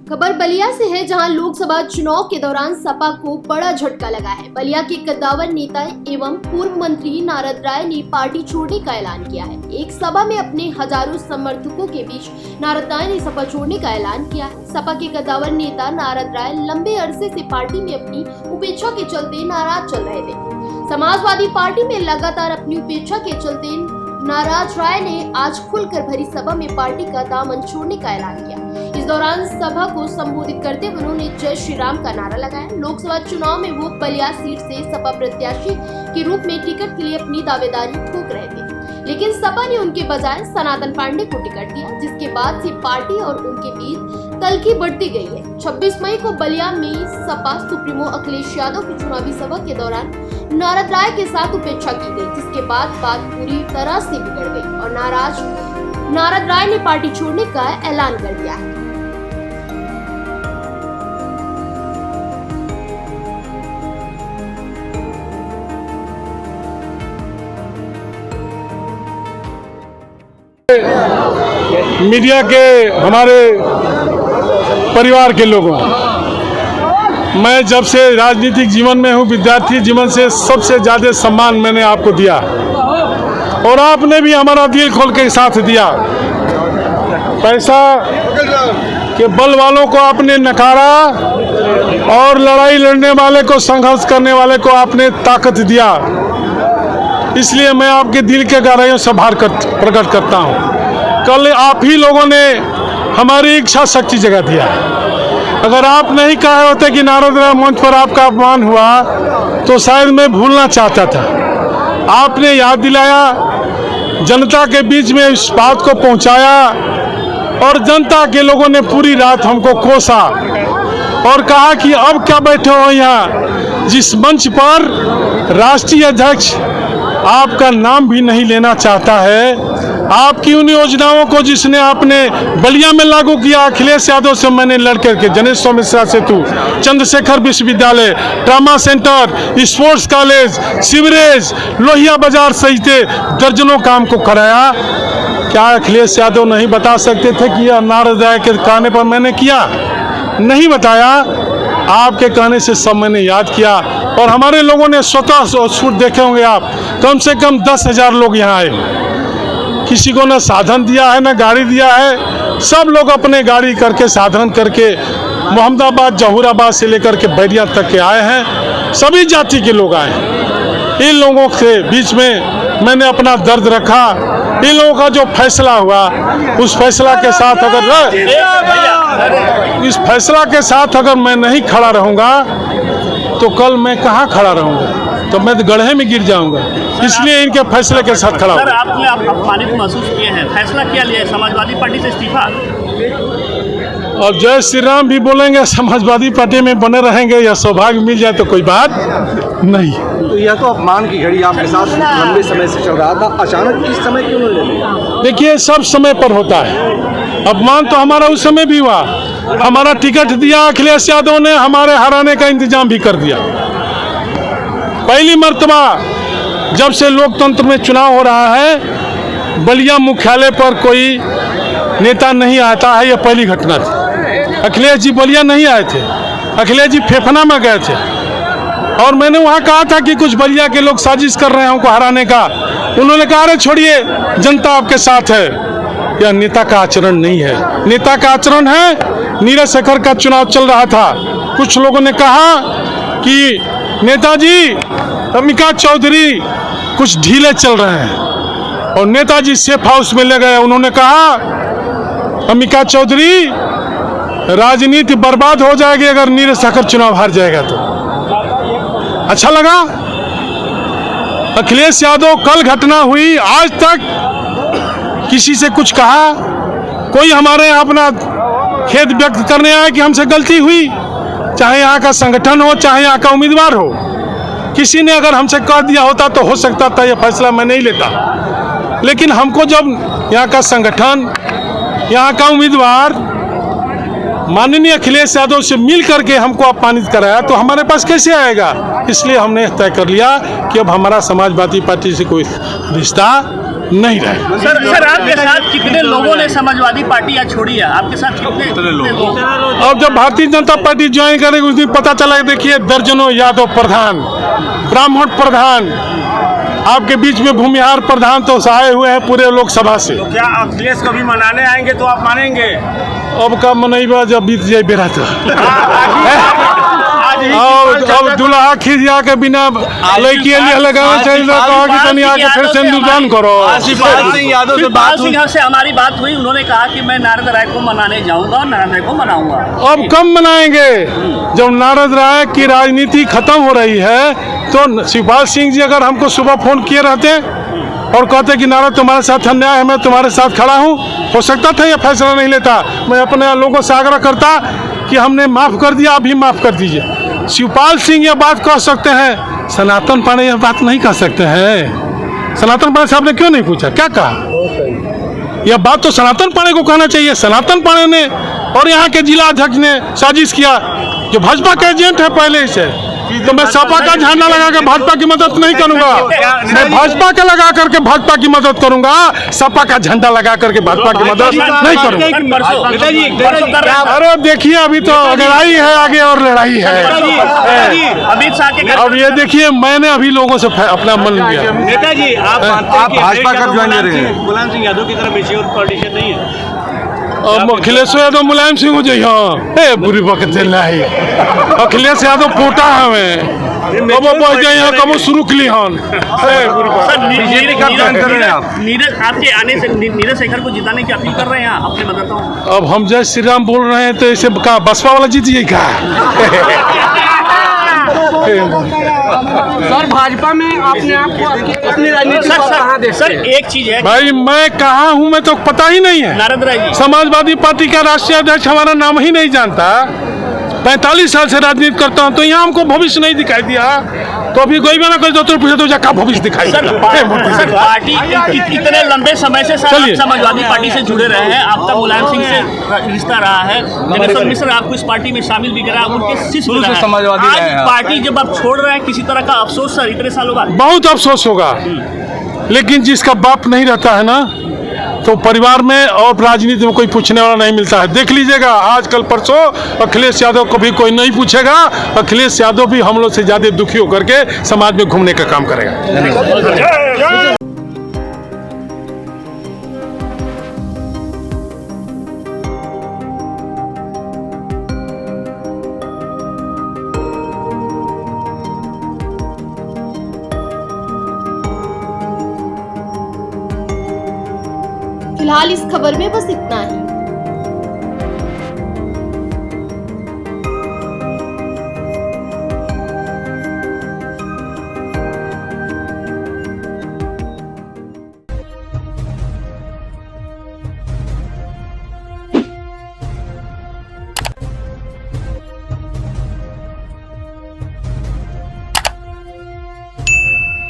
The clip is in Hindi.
खबर बलिया से है, जहां लोकसभा चुनाव के दौरान सपा को बड़ा झटका लगा है। बलिया के कद्दावर नेता एवं पूर्व मंत्री नारद राय ने पार्टी छोड़ने का ऐलान किया है। एक सभा में अपने हजारों समर्थकों के बीच नारद राय ने सपा छोड़ने का ऐलान किया है। सपा के कद्दावर नेता नारद राय लंबे अरसे से पार्टी में अपनी उपेक्षा के चलते नाराज चल रहे थे। समाजवादी पार्टी में लगातार अपनी उपेक्षा के चलते नाराज राय ने आज खुलकर भरी सभा में पार्टी का दामन छोड़ने का ऐलान किया। इस दौरान सभा को संबोधित करते हुए उन्होंने जय श्री राम का नारा लगाया। लोकसभा चुनाव में वो बलिया सीट से सपा प्रत्याशी के रूप में टिकट के लिए अपनी दावेदारी ठोक रहे थे, लेकिन सपा ने उनके बजाय सनातन पांडे को टिकट दिया, जिसके बाद से पार्टी और उनके बीच तल्खी बढ़ती गई है। 26 मई को बलिया में सपा सुप्रीमो अखिलेश यादव की चुनावी सभा के दौरान नारद राय के साथ उपेक्षा की गई, जिसके बाद बात पूरी तरह से बिगड़ गई और नाराज नारद राय ने पार्टी छोड़ने का ऐलान कर दिया है। मीडिया के हमारे परिवार के लोगों, मैं जब से राजनीतिक जीवन में हूँ, विद्यार्थी जीवन से सबसे ज़्यादा सम्मान मैंने आपको दिया और आपने भी हमारा दिल खोल के साथ दिया। पैसा के बल वालों को आपने नकारा और लड़ाई लड़ने वाले को, संघर्ष करने वाले को आपने ताकत दिया। इसलिए मैं आपके दिल के गहराइयों से आभार प्रकट करता हूँ। कल आप ही लोगों ने हमारी इच्छा शक्ति जगा दिया। अगर आप नहीं कहे होते कि नारद राय मंच पर आपका अपमान हुआ तो शायद मैं भूलना चाहता था। आपने याद दिलाया, जनता के बीच में इस बात को पहुंचाया और जनता के लोगों ने पूरी रात हमको कोसा और कहा कि अब क्या बैठे हो यहाँ, जिस मंच पर राष्ट्रीय अध्यक्ष आपका नाम भी नहीं लेना चाहता है। आपकी उन योजनाओं को जिसने आपने बलिया में लागू किया, अखिलेश यादव से मैंने लड़कर के जनेश्वर मिश्रा सेतु, चंद्रशेखर विश्वविद्यालय, trauma centre, sports college, sewerage, Lohia बाजार सहित दर्जनों काम को कराया। क्या अखिलेश यादव नहीं बता सकते थे कि यह नारद राय के कहने पर मैंने किया? नहीं बताया। आपके कहने से सब मैंने याद किया और हमारे लोगों ने स्वतः शूट देखे होंगे आप, कम से कम 10,000 लोग यहाँ आए। किसी को न साधन दिया है न गाड़ी दिया है, सब लोग अपने गाड़ी करके, साधन करके मोहम्मदाबाद, जहूराबाद से लेकर के बैरिया तक के आए हैं। सभी जाति के लोग आए हैं। इन लोगों के बीच में मैंने अपना दर्द रखा। इन लोगों का जो फैसला हुआ, उस फैसला के साथ अगर मैं नहीं खड़ा रहूँगा तो कल मैं कहाँ खड़ा रहूँगा? तो मैं गड्ढे में गिर जाऊंगा। इसलिए इनके फैसले के साथ खड़ा हूं। सर, आपने अपमानित महसूस किए हैं, फैसला क्या लिया है? समाजवादी पार्टी से इस्तीफा। और जय श्री राम भी बोलेंगे, समाजवादी पार्टी में बने रहेंगे, या सौभाग्य मिल जाए तो कोई बात नहीं। तो यह तो अपमान की घड़ी आपके साथ लंबे समय से चल रहा था, अचानक किस समय क्यों ले लिया? देखिए, सब समय पर होता है। अपमान तो हमारा उस समय भी हुआ। हमारा टिकट दिया अखिलेश यादव ने, हमारे हराने का इंतजाम भी कर दिया। पहली मर्तबा जब से लोकतंत्र में चुनाव हो रहा है, बलिया मुख्यालय पर कोई नेता नहीं आता है, यह पहली घटना थी। अखिलेश जी बलिया नहीं आए थे, अखिलेश जी फेफना में गए थे और मैंने वहाँ कहा था कि कुछ बलिया के लोग साजिश कर रहे हैं हमको हराने का। उन्होंने कहा, अरे छोड़िए, जनता आपके साथ है। यह नेता का आचरण नहीं है। नेता का आचरण है, नीरज शेखर का चुनाव चल रहा था, कुछ लोगों ने कहा कि नेताजी अमिका चौधरी कुछ ढीले चल रहे हैं और नेताजी सेफ हाउस में ले गए। उन्होंने कहा, अमिका चौधरी, राजनीति बर्बाद हो जाएगी अगर नीरज शेखर चुनाव हार जाएगा तो। अच्छा लगा। अखिलेश यादव, कल घटना हुई, आज तक किसी से कुछ कहा? कोई हमारे यहाँ अपना खेद व्यक्त करने आया कि हमसे गलती हुई, चाहे यहाँ का संगठन हो, चाहे यहाँ का उम्मीदवार हो। किसी ने अगर हमसे कह दिया होता तो हो सकता था यह फैसला मैं नहीं लेता, लेकिन हमको जब यहाँ का संगठन, यहाँ का उम्मीदवार माननीय अखिलेश यादव से मिल करके हमको अपमानित कराया तो हमारे पास कैसे आएगा? इसलिए हमने तय कर लिया कि अब हमारा समाजवादी पार्टी से कोई रिश्ता नहीं रहे। सर आपके साथ कितने लोगों ने समाजवादी पार्टी आज छोड़ी है? आपके साथ कितने लोग? अब जब भारतीय जनता पार्टी ज्वाइन करेगी उस दिन पता चला। देखिए दर्जनों यादव प्रधान, ब्राह्मण प्रधान, आपके बीच में भूमिहार प्रधान तो आए हुए हैं पूरे लोकसभा से। क्या अखिलेश को भी मनाने आएंगे तो आप मानेंगे? अब का मनैबा जब बीत जाए बेरा तो अब दुल्हा खिसिया के बिना लड़की लगाना चाहिए। कहा कि तनी आके फिर सिंदूरदान करो। शिवपाल सिंह यादव से बात हुई। से हमारी बात हुई, उन्होंने कहा कि मैं नारद राय को मनाने जाऊंगा और नारद राय को मनाऊंगा। अब कम मनाएंगे जब नारद राय की राजनीति खत्म हो रही है। तो शिवपाल सिंह जी अगर हमको सुबह फोन किए रहते और कहते कि नारद तुम्हारे साथ अन्याय है, मैं तुम्हारे साथ खड़ा हूँ, हो सकता था ये फैसला नहीं लेता। मैं अपने लोगों से आग्रह करता कि हमने माफ़ कर दिया, अभी माफ़ कर दीजिए। शिवपाल सिंह ये बात कह सकते हैं, सनातन पांडे यह बात नहीं कह सकते हैं। सनातन पांडे साहब ने क्यों नहीं पूछा, क्या कहा? यह बात तो सनातन पांडे को कहना चाहिए। सनातन पांडे ने और यहाँ के जिला अध्यक्ष ने साजिश किया, जो भाजपा के एजेंट है पहले से। तो मैं सपा का झंडा लगा के भाजपा की मदद नहीं करूंगा। मैं भाजपा का लगा करके भाजपा की मदद करूंगा, सपा का झंडा लगा करके भाजपा की मदद नहीं करूंगा। अरे देखिए अभी तो लड़ाई है आगे और लड़ाई है। अमित शाह के अब ये देखिए मैंने अभी लोगों से अपना मन लिया। नेताजी आप भाजपा कब ज्वाइन करेंगे? मुलायम सिंह यादव की तरफ बेची और पॉलिटिशियन नहीं है। अब अखिलेश यादव मुलायम सिंह हो जाइए। हाँ बुरी वक्त चल रहा है। अखिलेश यादव पोटा हमें कबो पहुंच जाए यहाँ कबो शुरू कली हन। नीरज आपके आने से नीरज शेखर को जिताने की अपील कर रहे हैं अपने मतदाताओं। अब हम जय श्री राम बोल रहे हैं तो ऐसे का बसपा वाला जीत जाए का? सर भाजपा में आपने आपको अपनी राजनीति कहाँ दे? सर एक चीज है भाई मैं कहाँ हूँ मैं तो पता ही नहीं है। नारद राय जी समाजवादी पार्टी का राष्ट्रीय अध्यक्ष हमारा नाम ही नहीं जानता। 45 साल से राजनीति करता हूँ तो यहाँ हमको भविष्य नहीं दिखाई दिया। तो अभी कोई भी ना कोई तो पूछे तो क्या भविष्य दिखाई? सर पार्टी इतने लंबे समय से समाजवादी पार्टी से जुड़े रहे हैं, आपका मुलायम सिंह से रिश्ता रहा है, जनेश्वर मिश्र आपको इस पार्टी में शामिल भी करा, उनके शिष्य रहे हैं। आज पार्टी जब आप छोड़ रहे हैं किसी तरह का अफसोस सर इतने सालों बाद? बहुत अफसोस होगा, लेकिन जिसका बाप नहीं रहता है ना तो परिवार में और राजनीति में कोई पूछने वाला नहीं मिलता है। देख लीजिएगा आजकल परसों अखिलेश यादव को भी कोई नहीं पूछेगा। अखिलेश यादव भी हम लोग से ज्यादा दुखी होकर के समाज में घूमने का काम करेगा। फिलहाल इस खबर में बस इतना ही।